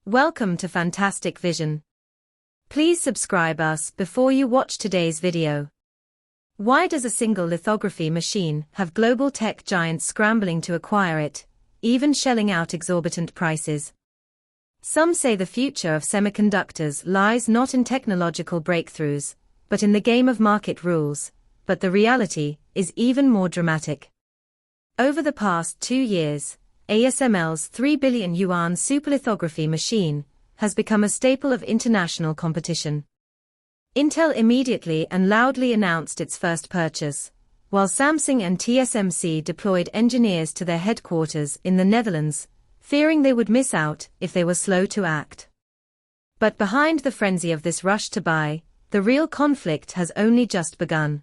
Welcome to Fantastic Vision. Please subscribe us before you watch today's video. Why does a single lithography machine have global tech giants scrambling to acquire it, even shelling out exorbitant prices? Some say the future of semiconductors lies not in technological breakthroughs, but in the game of market rules, but the reality is even more dramatic. Over the past 2 years, ASML's 3 billion yuan superlithography machine has become a staple of international competition. Intel immediately and loudly announced its first purchase, while Samsung and TSMC deployed engineers to their headquarters in the Netherlands, fearing they would miss out if they were slow to act. But behind the frenzy of this rush to buy, the real conflict has only just begun.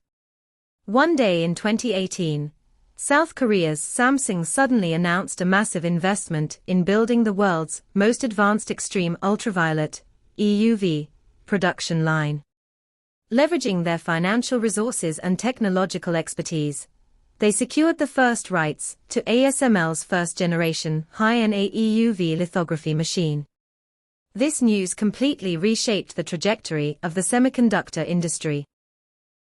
One day in 2018, South Korea's Samsung suddenly announced a massive investment in building the world's most advanced extreme ultraviolet (EUV) production line. Leveraging their financial resources and technological expertise, they secured the first rights to ASML's first-generation high-NA EUV lithography machine. This news completely reshaped the trajectory of the semiconductor industry.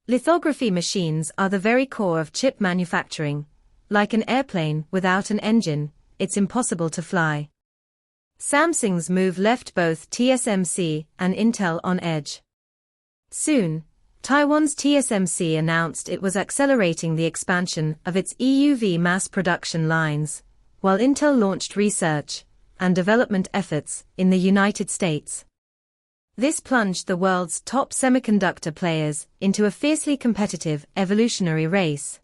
Lithography machines are the very core of chip manufacturing. Like an airplane without an engine, it's impossible to fly. Samsung's move left both TSMC and Intel on edge. Soon, Taiwan's TSMC announced it was accelerating the expansion of its EUV mass production lines, while Intel launched research and development efforts in the United States. This plunged the world's top semiconductor players into a fiercely competitive evolutionary race.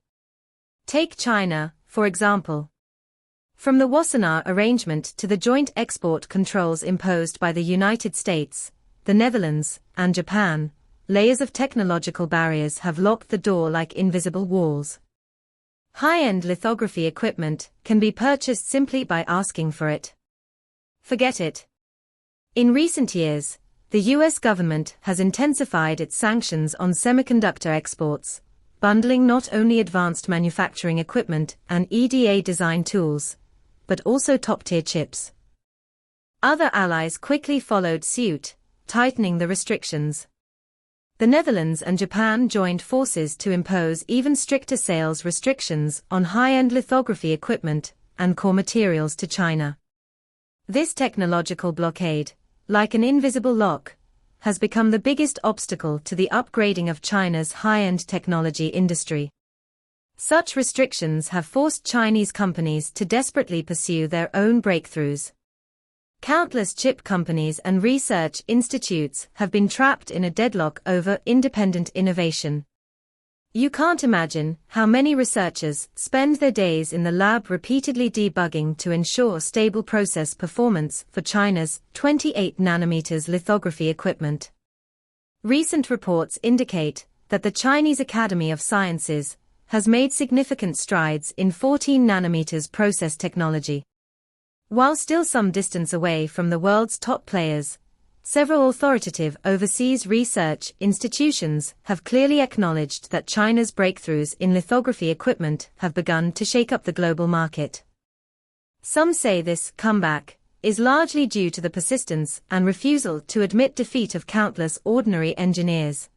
Take China, for example. From the Wassenaar Arrangement to the joint export controls imposed by the United States, the Netherlands, and Japan, layers of technological barriers have locked the door like invisible walls. High-end lithography equipment can be purchased simply by asking for it. Forget it. In recent years, the US government has intensified its sanctions on semiconductor exports, bundling not only advanced manufacturing equipment and EDA design tools, but also top-tier chips. Other allies quickly followed suit, tightening the restrictions. The Netherlands and Japan joined forces to impose even stricter sales restrictions on high-end lithography equipment and core materials to China. This technological blockade, like an invisible lock, has become the biggest obstacle to the upgrading of China's high-end technology industry. Such restrictions have forced Chinese companies to desperately pursue their own breakthroughs. Countless chip companies and research institutes have been trapped in a deadlock over independent innovation. You can't imagine how many researchers spend their days in the lab repeatedly debugging to ensure stable process performance for China's 28nm lithography equipment. Recent reports indicate that the Chinese Academy of Sciences has made significant strides in 14nm process technology. While still some distance away from the world's top players, several authoritative overseas research institutions have clearly acknowledged that China's breakthroughs in lithography equipment have begun to shake up the global market. Some say this comeback is largely due to the persistence and refusal to admit defeat of countless ordinary engineers.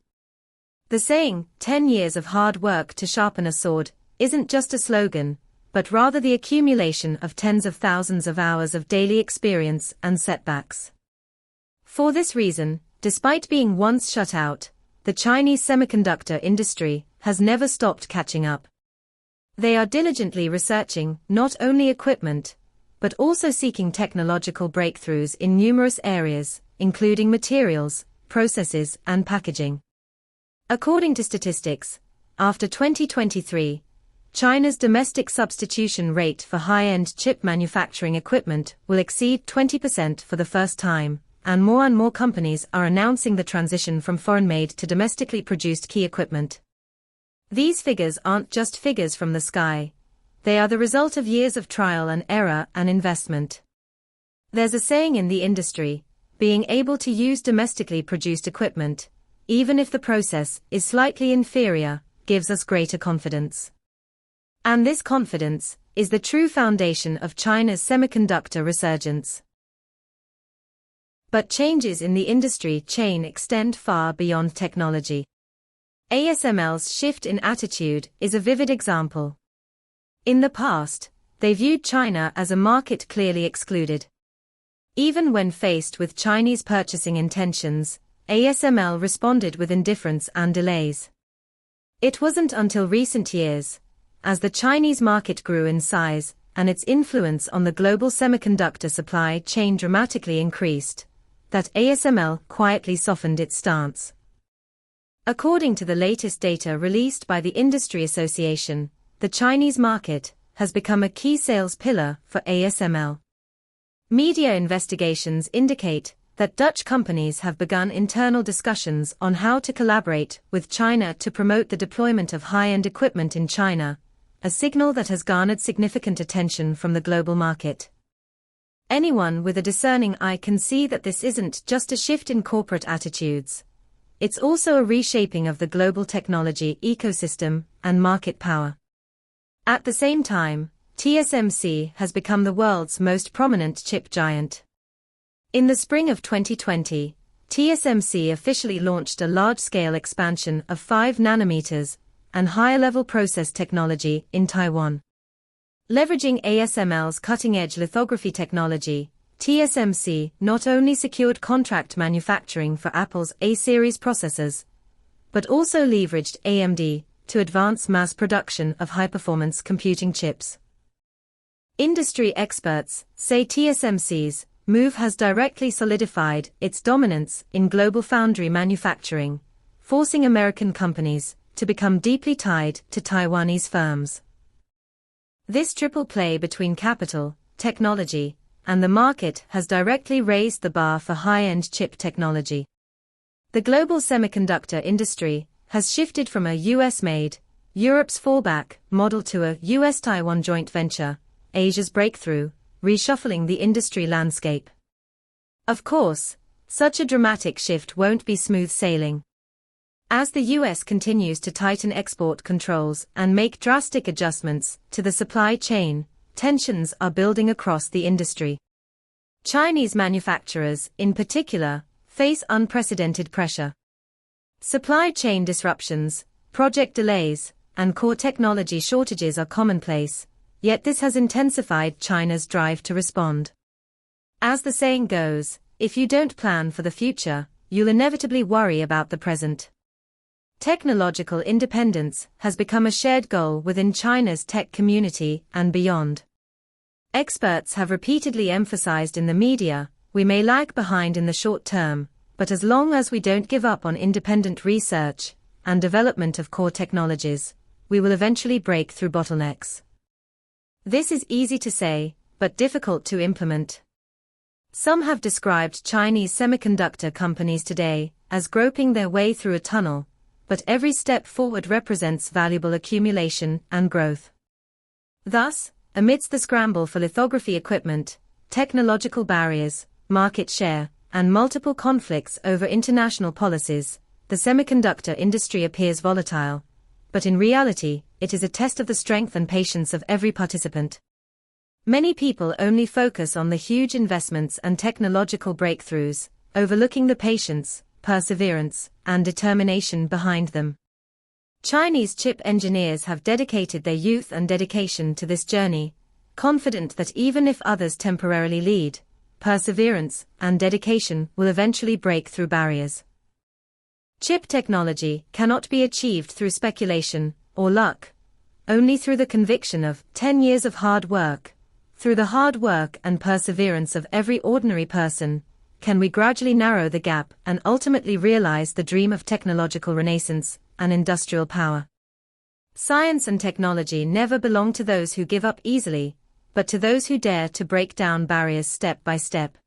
The saying, 10 years of hard work to sharpen a sword, isn't just a slogan, but rather the accumulation of tens of thousands of hours of daily experience and setbacks. For this reason, despite being once shut out, the Chinese semiconductor industry has never stopped catching up. They are diligently researching not only equipment, but also seeking technological breakthroughs in numerous areas, including materials, processes, and packaging. According to statistics, after 2023, China's domestic substitution rate for high-end chip manufacturing equipment will exceed 20% for the first time, and more companies are announcing the transition from foreign-made to domestically produced key equipment. These figures aren't just figures from the sky. They are the result of years of trial and error and investment. There's a saying in the industry, being able to use domestically produced equipment, even if the process is slightly inferior, gives us greater confidence. And this confidence is the true foundation of China's semiconductor resurgence. But changes in the industry chain extend far beyond technology. ASML's shift in attitude is a vivid example. In the past, they viewed China as a market clearly excluded. Even when faced with Chinese purchasing intentions, ASML responded with indifference and delays. It wasn't until recent years, as the Chinese market grew in size and its influence on the global semiconductor supply chain dramatically increased, that ASML quietly softened its stance. According to the latest data released by the Industry Association, the Chinese market has become a key sales pillar for ASML. Media investigations indicate that Dutch companies have begun internal discussions on how to collaborate with China to promote the deployment of high-end equipment in China, a signal that has garnered significant attention from the global market. Anyone with a discerning eye can see that this isn't just a shift in corporate attitudes. It's also a reshaping of the global technology ecosystem and market power. At the same time, TSMC has become the world's most prominent chip giant. In the spring of 2020, TSMC officially launched a large-scale expansion of 5 nanometers and higher-level process technology in Taiwan. Leveraging ASML's cutting-edge lithography technology, TSMC not only secured contract manufacturing for Apple's A-series processors, but also leveraged AMD to advance mass production of high-performance computing chips. Industry experts say TSMC's move has directly solidified its dominance in global foundry manufacturing, forcing American companies to become deeply tied to Taiwanese firms. This triple play between capital, technology, and the market has directly raised the bar for high-end chip technology. The global semiconductor industry has shifted from a US-made, Europe's fallback model to a US-Taiwan joint venture, Asia's breakthrough, reshuffling the industry landscape. Of course, such a dramatic shift won't be smooth sailing. As the US continues to tighten export controls and make drastic adjustments to the supply chain, tensions are building across the industry. Chinese manufacturers, in particular, face unprecedented pressure. Supply chain disruptions, project delays, and core technology shortages are commonplace, yet this has intensified China's drive to respond. As the saying goes, if you don't plan for the future, you'll inevitably worry about the present. Technological independence has become a shared goal within China's tech community and beyond. Experts have repeatedly emphasized in the media, we may lag behind in the short term, but as long as we don't give up on independent research and development of core technologies, we will eventually break through bottlenecks. This is easy to say, but difficult to implement. Some have described Chinese semiconductor companies today as groping their way through a tunnel, but every step forward represents valuable accumulation and growth. Thus, amidst the scramble for lithography equipment, technological barriers, market share, and multiple conflicts over international policies, the semiconductor industry appears volatile, but in reality, it is a test of the strength and patience of every participant. Many people only focus on the huge investments and technological breakthroughs, overlooking the patience, perseverance, and determination behind them. Chinese chip engineers have dedicated their youth and dedication to this journey, confident that even if others temporarily lead, perseverance and dedication will eventually break through barriers. Chip technology cannot be achieved through speculation or luck, only through the conviction of 10 years of hard work. Through the hard work and perseverance of every ordinary person, can we gradually narrow the gap and ultimately realize the dream of technological renaissance and industrial power. Science and technology never belong to those who give up easily, but to those who dare to break down barriers step by step.